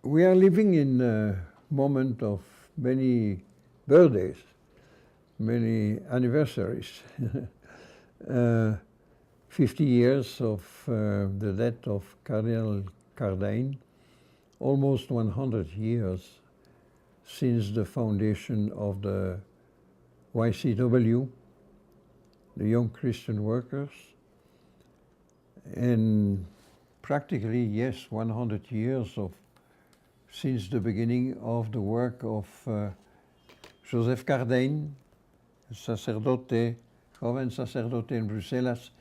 We are living in a moment of many birthdays, many anniversaries. uh, 50 years of the death of Cardinal Cardijn, almost 100 years since the foundation of the YCW, the Young Christian Workers, and practically, yes, 100 years of since the beginning of the work of Joseph Cardijn, sacerdote, joven sacerdote en Bruselas,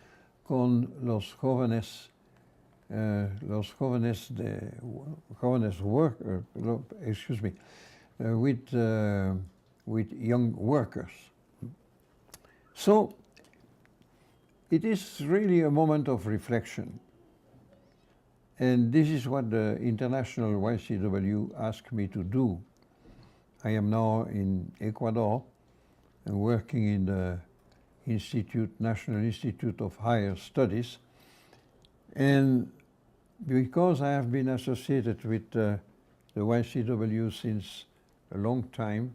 con los jóvenes with young workers. So it is really a moment of reflection. And this is what the International YCW asked me to do. I am now in Ecuador and working in the National Institute of Higher Studies. And because I have been associated with the YCW since a long time,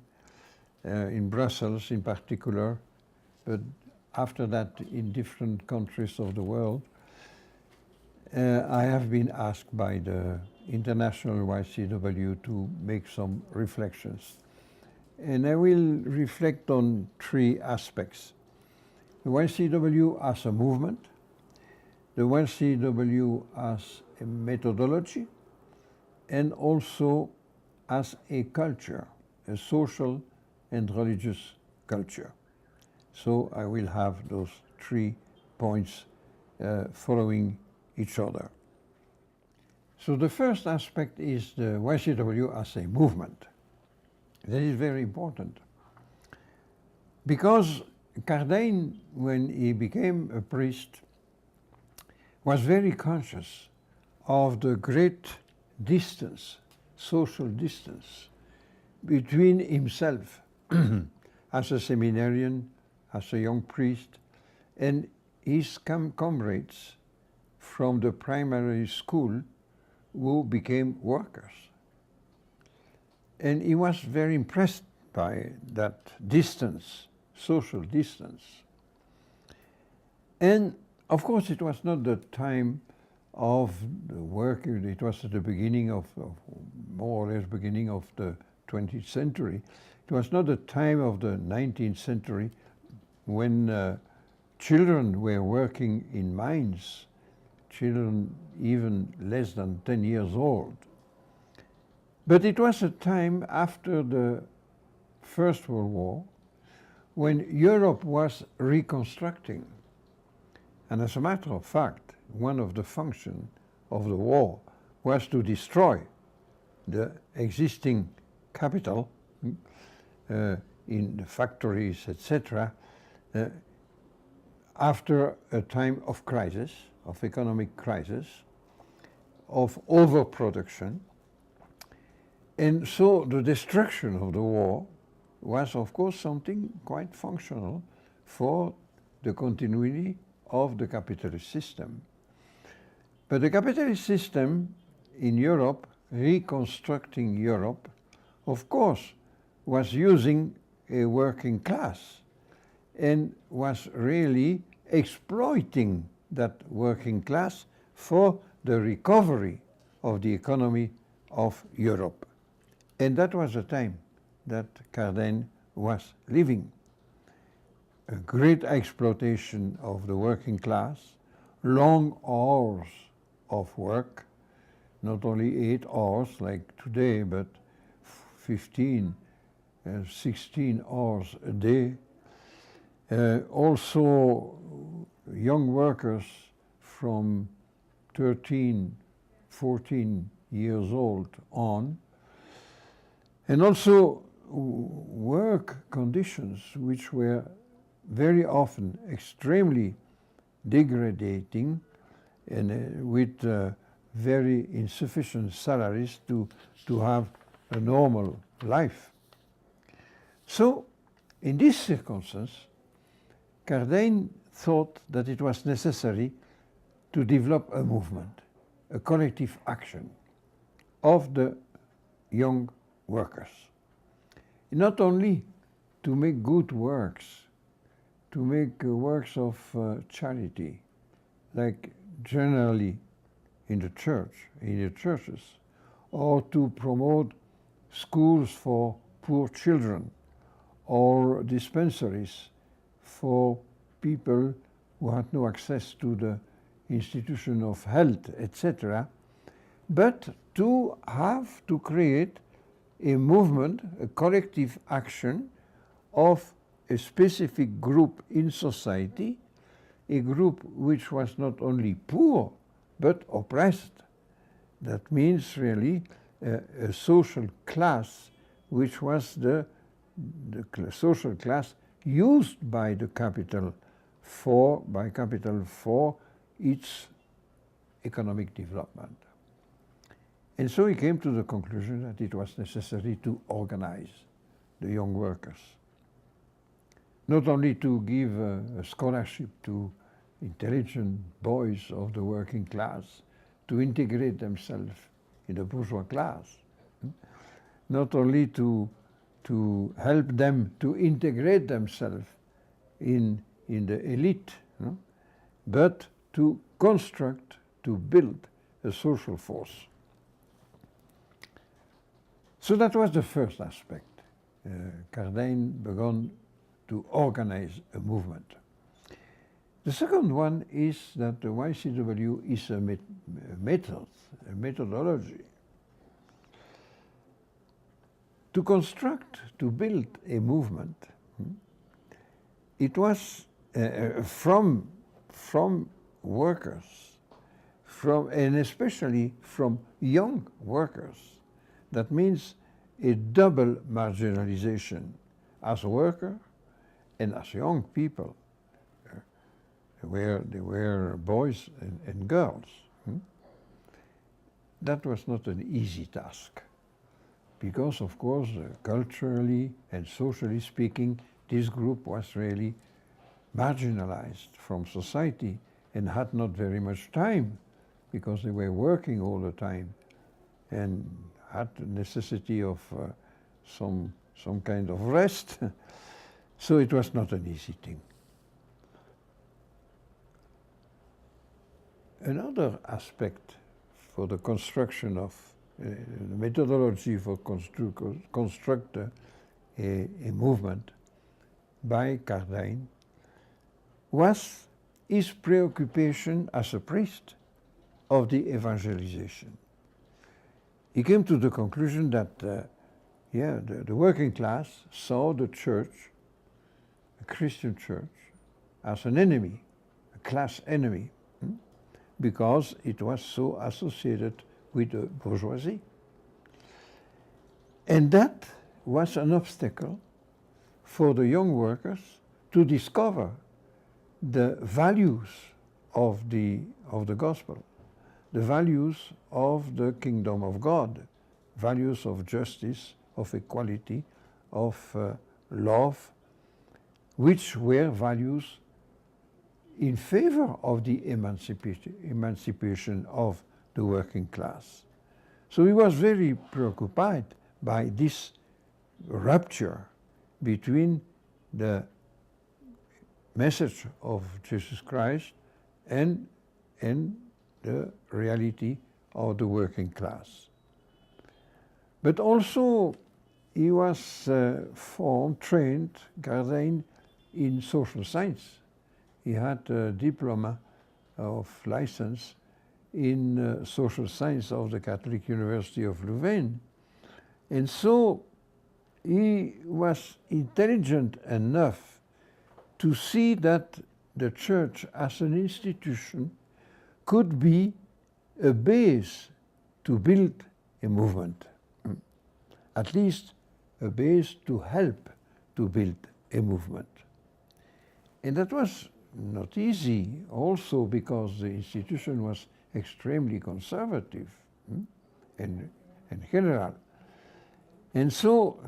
in Brussels in particular, but after that in different countries of the world, I have been asked by the International YCW to make some reflections. And I will reflect on three aspects. The YCW as a movement, the YCW as a methodology, and also as a culture, a social and religious culture. So I will have those 3 points following each other. So the first aspect is the YCW as a movement. That is very important. Because Cardijn, when he became a priest, was very conscious of the great distance, social distance, between himself as a seminarian, as a young priest, and his comrades from the primary school who became workers. And he was very impressed by that distance, social distance. And of course it was not the time of the work, it was at the beginning of more or less beginning of the 20th century. It was not the time of the 19th century when children were working in mines, children even less than 10 years old. But it was a time after the First World War when Europe was reconstructing. And as a matter of fact, one of the functions of the war was to destroy the existing capital in the factories, etc., after a time of crisis, of economic crisis, of overproduction. And so the destruction of the war was, of course, something quite functional for the continuity of the capitalist system. But the capitalist system in Europe, reconstructing Europe, of course, was using a working class and was really exploiting that working class for the recovery of the economy of Europe. And that was the time that Cardijn was living. A great exploitation of the working class, long hours of work, not only 8 hours like today, but 15 and 16 hours a day. Also young workers from 13, 14 years old on, and also work conditions which were very often extremely degrading and with very insufficient salaries to have a normal life. So, in this circumstance, Cardijn thought that it was necessary to develop a movement, a collective action of the young workers. Not only to make good works, to make works of charity, like generally in the churches, or to promote schools for poor children, or dispensaries for people who had no access to the institution of health, etc., but to have to create a movement, a collective action of a specific group in society, a group which was not only poor but oppressed. That means really a social class which was the social class used by the capital for its economic development. And so he came to the conclusion that it was necessary to organize the young workers. Not only to give a scholarship to intelligent boys of the working class to integrate themselves in the bourgeois class, not only to help them to integrate themselves in the elite, but to construct, to build a social force. So that was the first aspect. Cardijn began to organize a movement. The second one is that the YCW is a method, a methodology. To construct, to build a movement, it was from workers, and especially from young workers. That means a double marginalization as a worker and as young people. They were boys and girls. That was not an easy task because, of course, culturally and socially speaking, this group was really marginalized from society and had not very much time because they were working all the time and had the necessity of some kind of rest. So it was not an easy thing. Another aspect for the construction of the methodology for construct a movement by Cardijn was his preoccupation as a priest of the evangelization. He came to the conclusion that the working class saw the church, the Christian church, as an enemy, a class enemy, because it was so associated with the bourgeoisie. And that was an obstacle for the young workers to discover the values of the gospel, the values of the kingdom of God, values of justice, of equality, of love, which were values in favor of the emancipation of the working class. So he was very preoccupied by this rupture between the message of Jesus Christ and the reality of the working class. But also he was trained, Cardijn, in social science. He had a diploma of license in social science of the Catholic University of Louvain. And so he was intelligent enough to see that the church as an institution could be a base to build a movement, at least a base to help to build a movement. And that was not easy also because the institution was extremely conservative and general. And so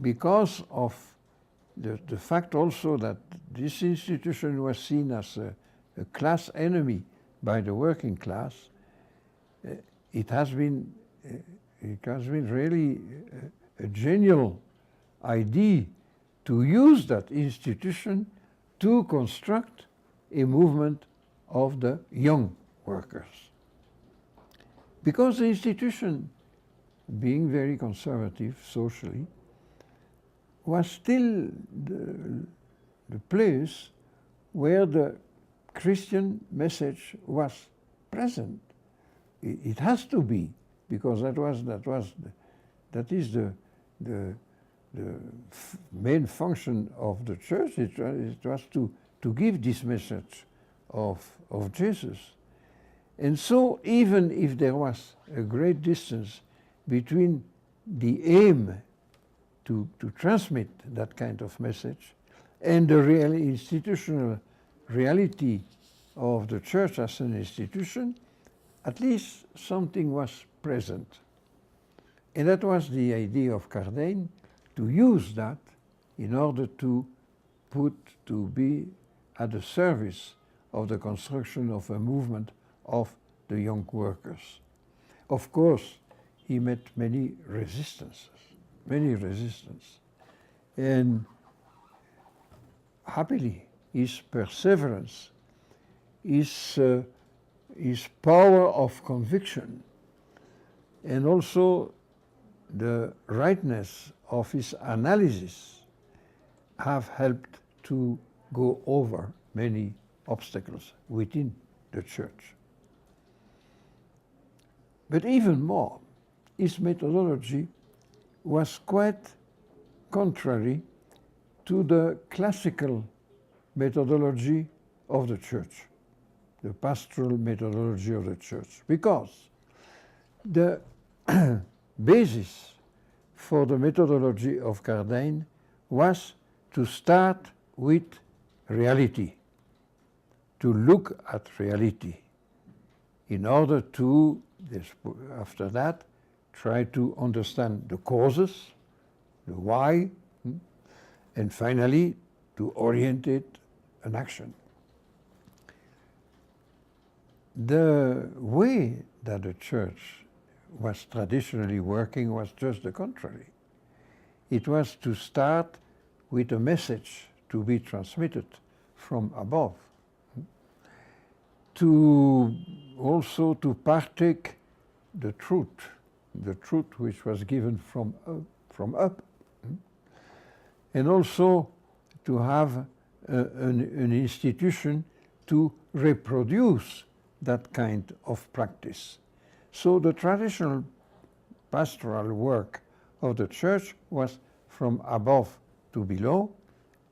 because of the fact also that this institution was seen as a class enemy by the working class, it has been has been really a genial idea to use that institution to construct a movement of the young workers. Because the institution, being very conservative socially, was still the place where the Christian message was present. It has to be, because that is the main function of the church. It was to give this message of Jesus. And so even if there was a great distance between the aim to transmit that kind of message and the real institutional reality of the church as an institution, at least something was present. And that was the idea of Cardijn, to use that in order to be at the service of the construction of a movement of the young workers. Of course, he met many resistance. And happily, his perseverance, his power of conviction, and also the rightness of his analysis have helped to go over many obstacles within the church. But even more, his methodology was quite contrary to the classical methodology of the church, the pastoral methodology of the church, because the basis for the methodology of Cardijn was to start with reality, to look at reality, in order to, after that, try to understand the causes, the why, and finally to orientate an action. The way that the church was traditionally working was just the contrary. It was to start with a message to be transmitted from above, to also to partake the truth which was given from up, and also to have an institution to reproduce that kind of practice. So the traditional pastoral work of the church was from above to below,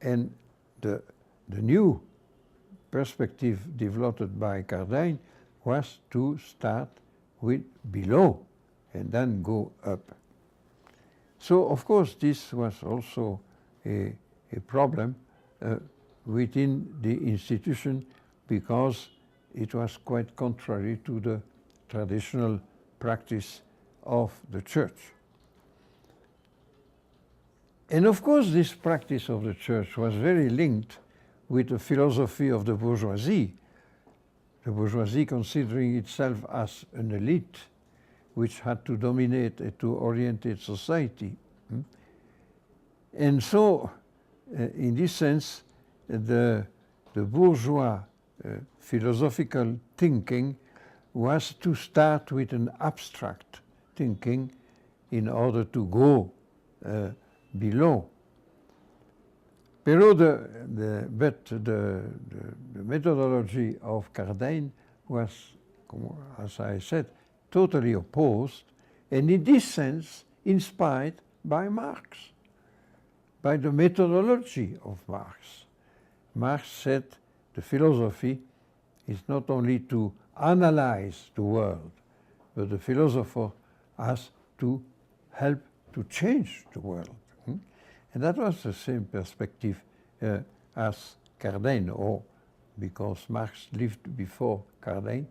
and the new perspective developed by Cardijn was to start with below and then go up. So of course this was also a problem within the institution, because it was quite contrary to the traditional practice of the church. And of course this practice of the church was very linked with the philosophy of the bourgeoisie considering itself as an elite which had to dominate and to orientate society. And so, in this sense, the bourgeois philosophical thinking was to start with an abstract thinking in order to go below. But the methodology of Cardijn was, as I said, totally opposed, and in this sense inspired by Marx, by the methodology of Marx. Marx said the philosophy is not only to analyze the world, but the philosopher has to help to change the world. And that was the same perspective as Cardijn, or because Marx lived before Cardijn,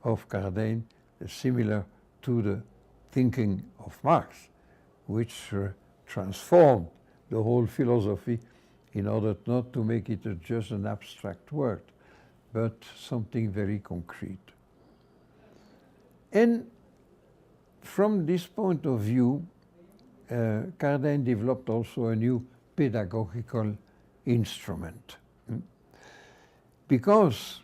of Cardijn, similar to the thinking of Marx, which transformed the whole philosophy in order not to make it just an abstract word, but something very concrete. And from this point of view, Cardin developed also a new pedagogical instrument. Because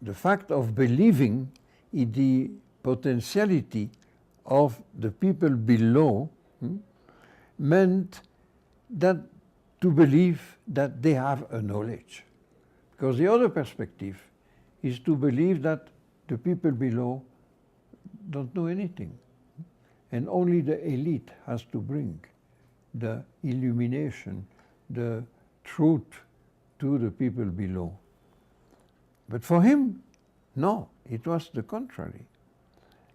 the fact of believing in the potentiality of the people below meant that to believe that they have a knowledge. Because the other perspective is to believe that the people below don't know anything. And only the elite has to bring the illumination, the truth to the people below. But for him, no, it was the contrary.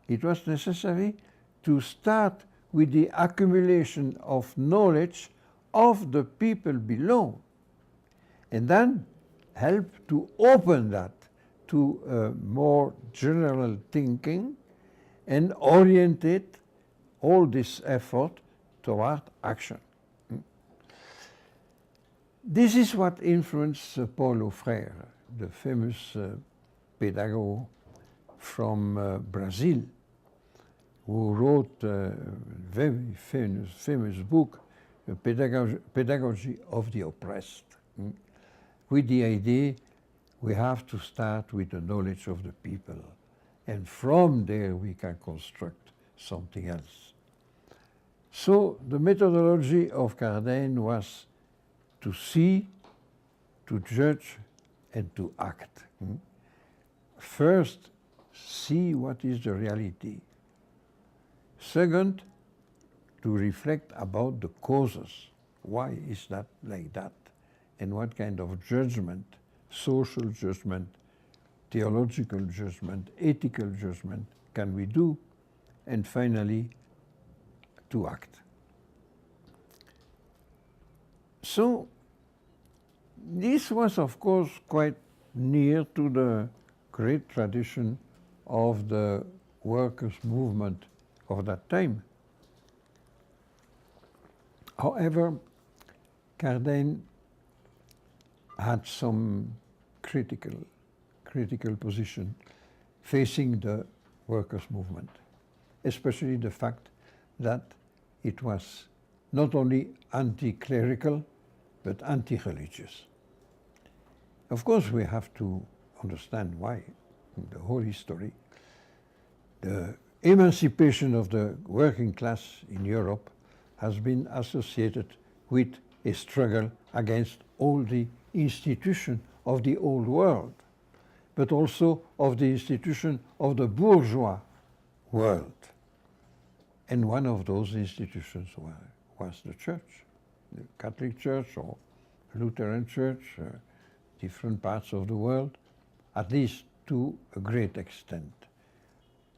It was necessary to start with the accumulation of knowledge of the people below, and then help to open that to a more general thinking and orientate all this effort toward action. This is what influenced Paul Freire, the famous pedagogue from Brazil, who wrote a very famous book, Pedagogy of the Oppressed, with the idea we have to start with the knowledge of the people, and from there we can construct something else. So the methodology of Cardin was to see, to judge, and to act. First, see what is the reality. Second, to reflect about the causes. Why is that like that? And what kind of judgment, social judgment, theological judgment, ethical judgment can we do? And finally, to act. So this was, of course, quite near to the great tradition of the workers' movement of that time. However, Cardin had some critical position facing the workers' movement, especially the fact that it was not only anti-clerical, but anti-religious. Of course, we have to understand why, in the whole history. The emancipation of the working class in Europe has been associated with a struggle against all the institutions of the old world, but also of the institution of the bourgeois world. And one of those institutions was the church, the Catholic Church or Lutheran Church, different parts of the world, at least to a great extent.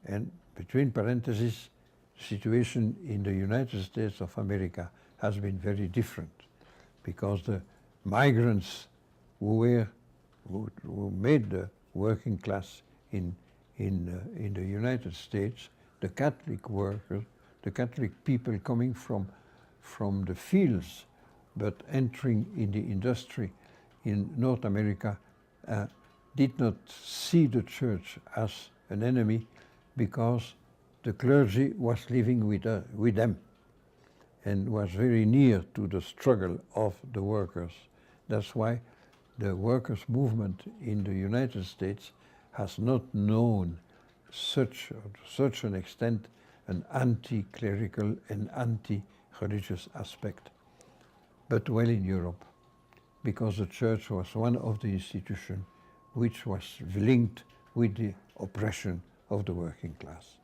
And between parentheses, the situation in the United States of America has been very different, because the migrants who made the working class in the United States, the Catholic workers, the Catholic people coming from the fields but entering in the industry in North America, did not see the church as an enemy, because the clergy was living with them and was very near to the struggle of the workers. That's why the workers' movement in the United States has not known such an extent an anti-clerical and anti-religious aspect, but well in Europe, because the church was one of the institutions which was linked with the oppression of the working class.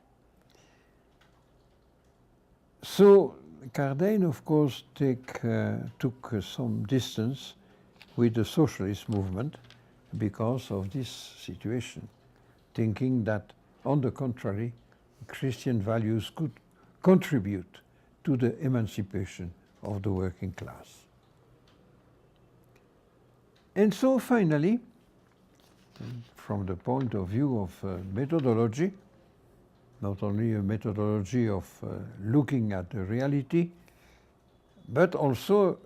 So Cardin, of course, took some distance with the socialist movement because of this situation, thinking that, on the contrary, Christian values could contribute to the emancipation of the working class. And so finally, from the point of view of methodology, not only a methodology of looking at the reality, but also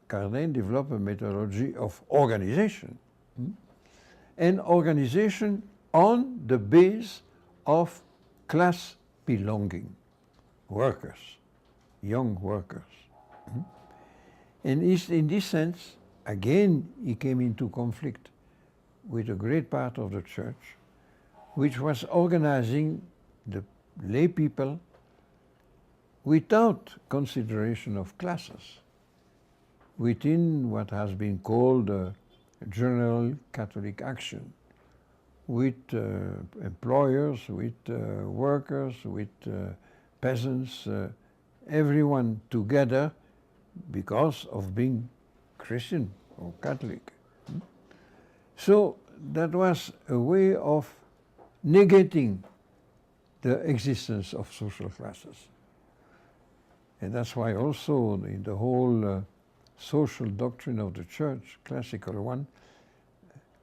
Cardin developed a methodology of organization. And organization on the base of class belonging, workers, young workers. And in this sense, again, he came into conflict with a great part of the church, which was organizing the lay people without consideration of classes, within what has been called general Catholic action, with employers, with workers, with peasants, everyone together because of being Christian or Catholic. So that was a way of negating the existence of social classes. And that's why also in the whole social doctrine of the church, classical one,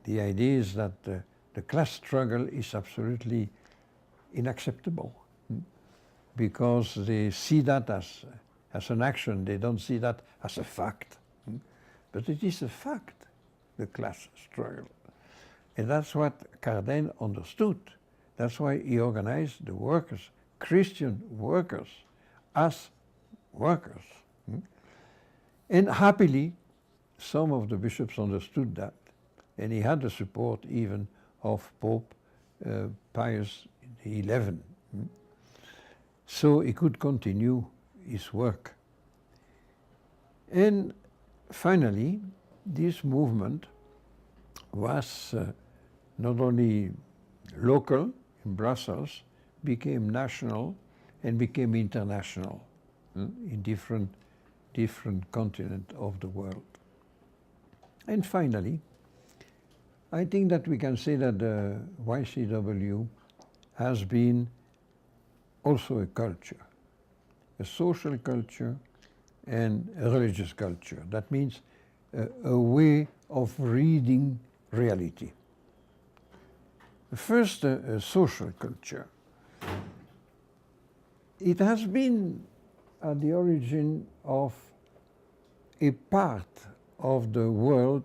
the idea is that the class struggle is absolutely unacceptable, because they see that as an action. They don't see that as a fact. But it is a fact, the class struggle. And that's what Cardin understood. That's why he organized the workers, Christian workers, as workers. And happily, some of the bishops understood that. And he had the support even of Pope Pius XI. So he could continue his work. And finally, this movement was not only local in Brussels, became national and became international in different continents of the world. And finally, I think that we can say that the YCW has been also a culture, a social culture and a religious culture. That means a way of reading reality. First, a social culture. It has been at the origin of a part of the world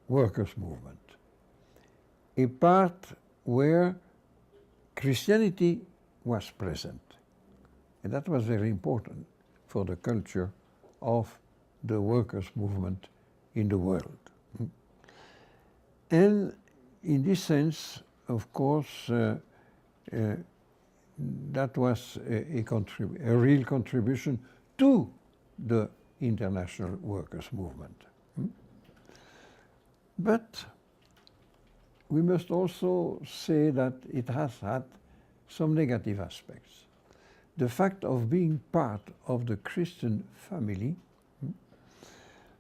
workers' movement, a part where Christianity was present. And that was very important for the culture of the workers' movement in the world. And in this sense, of course, that was a real contribution to the international workers' movement. But we must also say that it has had some negative aspects. The fact of being part of the Christian family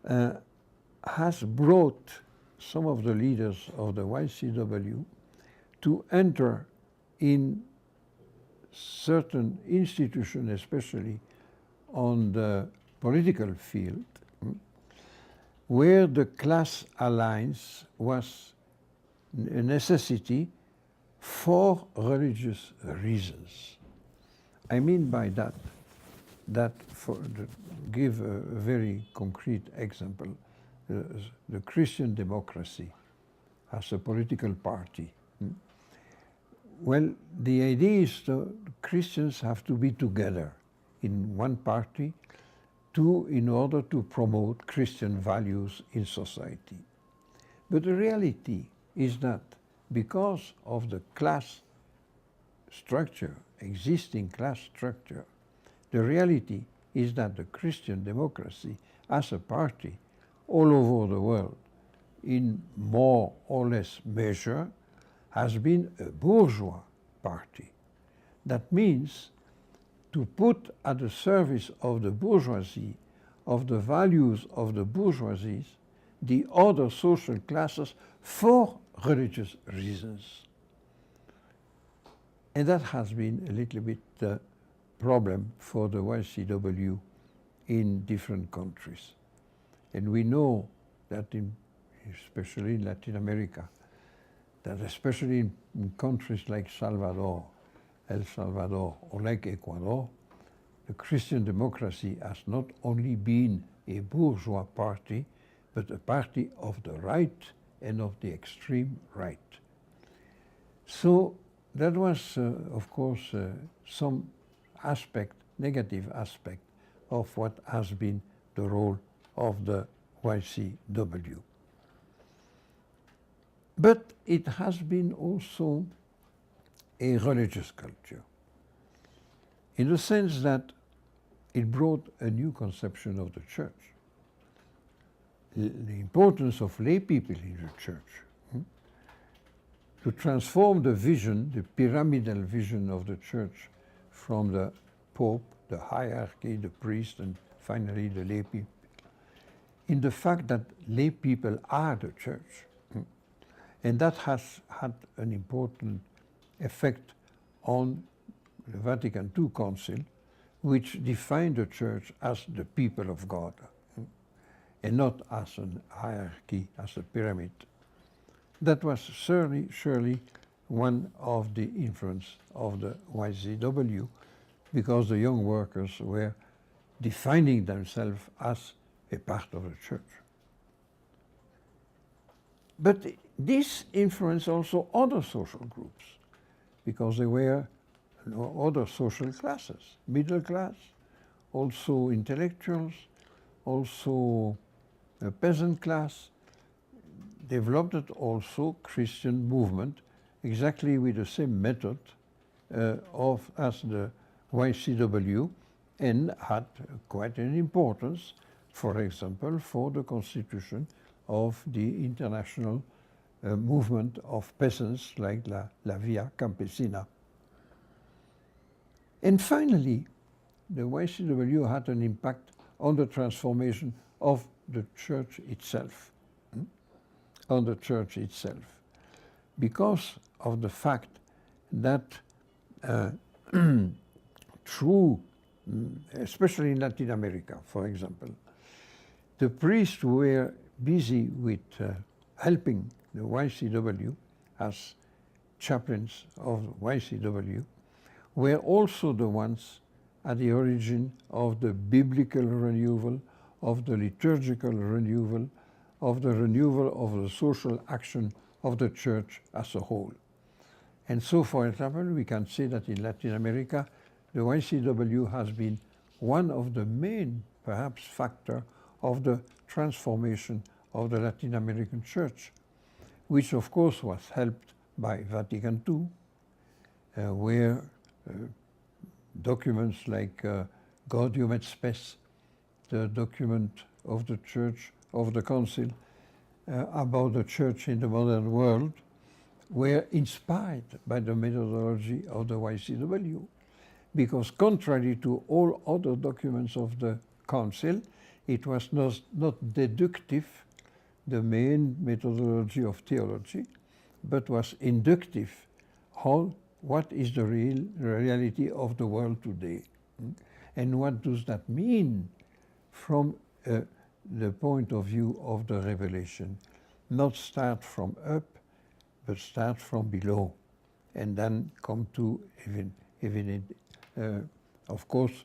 has brought some of the leaders of the YCW to enter in certain institutions, especially on the political field, where the class alliance was a necessity for religious reasons. I mean by that give a very concrete example, the Christian democracy as a political party. Well, the idea is that Christians have to be together in one party in order to promote Christian values in society. But the reality is that because of the class structure, existing class structure, the reality is that the Christian democracy as a party all over the world, in more or less measure, has been a bourgeois party. That means to put at the service of the bourgeoisie, of the values of the bourgeoisie, the other social classes for religious reasons. And that has been a little bit the problem for the YCW in different countries. And we know that especially in Latin America, that especially in countries like El Salvador, or like Ecuador, the Christian democracy has not only been a bourgeois party, but a party of the right and of the extreme right. So that was, of course, some aspect, negative aspect of what has been the role of the YCW. But it has been also a religious culture, in the sense that it brought a new conception of the church. The importance of lay people in the church, to transform the vision, the pyramidal vision of the church from the Pope, the hierarchy, the priest, and finally the lay people, in the fact that lay people are the church. And that has had an important effect on the Vatican II Council, which defined the church as the people of God, and not as a hierarchy, as a pyramid. That was surely one of the influence of the YCW, because the young workers were defining themselves as a part of the church. But this influenced also other social groups, because there were other social classes, middle class, also intellectuals, also a peasant class, developed also Christian movement, exactly with the same method as the YCW, and had quite an importance, for example, for the constitution of the international movement of peasants like la Via Campesina. And finally, the YCW had an impact on the transformation of the church itself, because of the fact that through, especially in Latin America, for example, the priests were busy with helping the YCW as chaplains of YCW, were also the ones at the origin of the biblical renewal, of the liturgical renewal, of the renewal of the social action of the church as a whole. And so, for example, we can say that in Latin America, the YCW has been one of the main, perhaps, factor of the transformation of the Latin American church, which of course was helped by Vatican II, where documents like Gaudium et Spes, the document of the church, of the council, about the church in the modern world, were inspired by the methodology of the YCW, because contrary to all other documents of the council, it was not deductive, the main methodology of theology, but was inductive. What is the reality of the world today? And what does that mean from the point of view of the revelation? Not start from up, but start from below, and then come to, of course,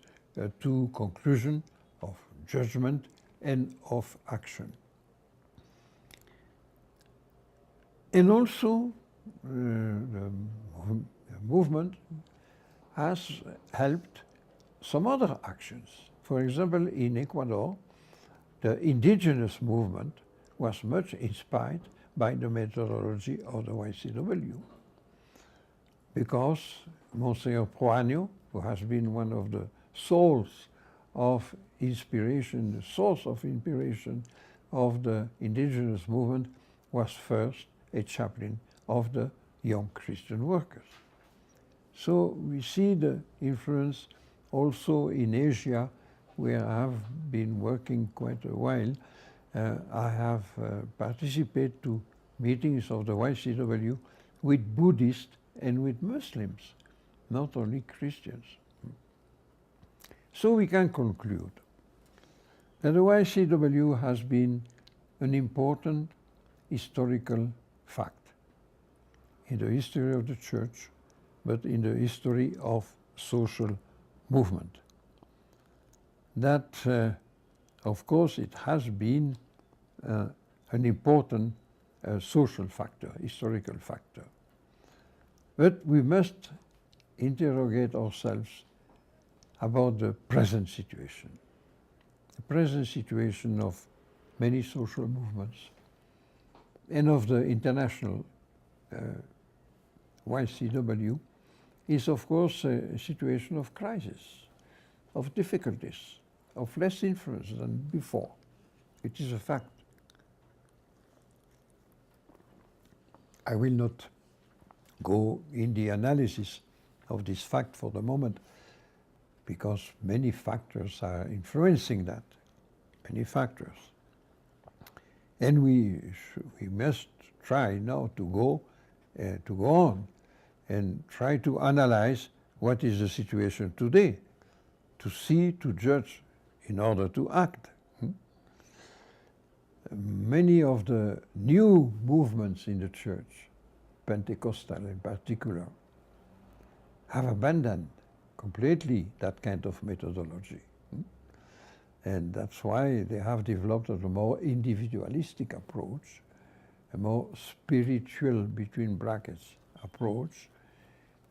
to conclusion of judgment and of action. And also, the movement has helped some other actions. For example, in Ecuador, the indigenous movement was much inspired by the methodology of the YCW, because Monsignor Proaño, who has been one of the souls of inspiration, the source of inspiration of the indigenous movement, was first a chaplain of the young Christian workers. So we see the influence also in Asia, where I have been working quite a while. I have participated to meetings of the YCW with Buddhists and with Muslims, not only Christians. So we can conclude that the YCW has been an important historical fact in the history of the church, but in the history of social movement. That, of course, it has been an important social factor, historical factor. But we must interrogate ourselves about the present situation. The present situation of many social movements and of the international YCW is, of course, a situation of crisis, of difficulties, of less influence than before. It is a fact. I will not go in the analysis of this fact for the moment, because many factors are influencing that, many factors. And we must try now to go on and try to analyze what is the situation today, to see, to judge, in order to act. Many of the new movements in the church, Pentecostal in particular, have abandoned completely that kind of methodology. And that's why they have developed a more individualistic approach, a more spiritual, between brackets, approach,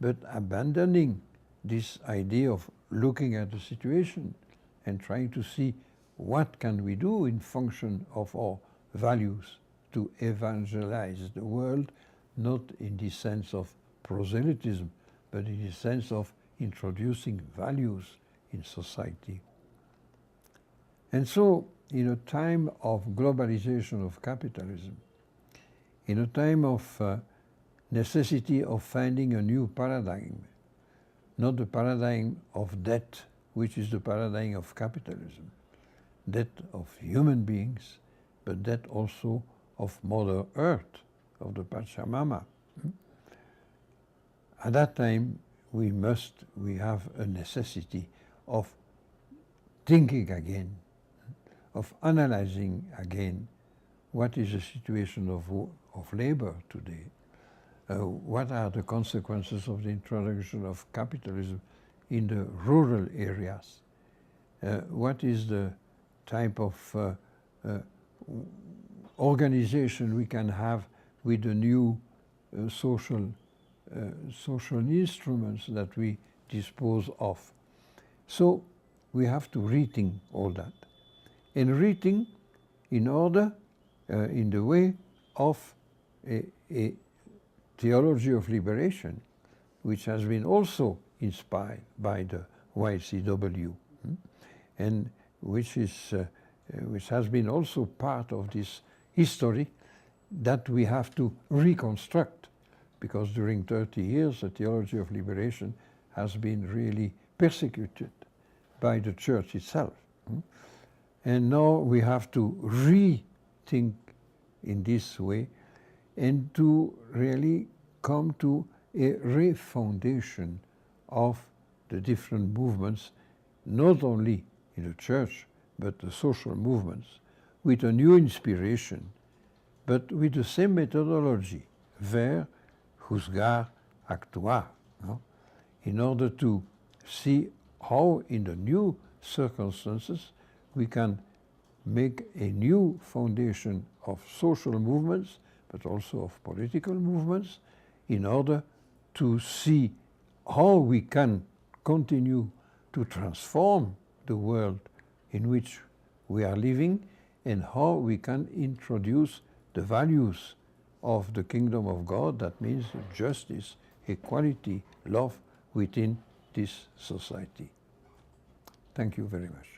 but abandoning this idea of looking at the situation and trying to see what can we do in function of our values to evangelize the world, not in the sense of proselytism, but in the sense of introducing values in society. And so, in a time of globalization of capitalism, in a time of necessity of finding a new paradigm, not the paradigm of debt, which is the paradigm of capitalism, debt of human beings, but debt also of Mother Earth, of the Pachamama. At that time, we have a necessity of thinking again, of analyzing again what is the situation of labor today, what are the consequences of the introduction of capitalism in the rural areas, what is the type of organization we can have with the new social instruments that we dispose of. So we have to rethink all that. And rethink in order, in the way of a theology of liberation, which has been also inspired by the YCW, and which has been also part of this history that we have to reconstruct, because during 30 years the theology of liberation has been really persecuted by the church itself. And now we have to rethink in this way and to really come to a refoundation of the different movements, not only in the church, but the social movements, with a new inspiration, but with the same methodology, ver, juzgar, actuar, no? In order to see how in the new circumstances we can make a new foundation of social movements, but also of political movements, in order to see how we can continue to transform the world in which we are living, and how we can introduce the values of the kingdom of God, that means justice, equality, love within this society. Thank you very much.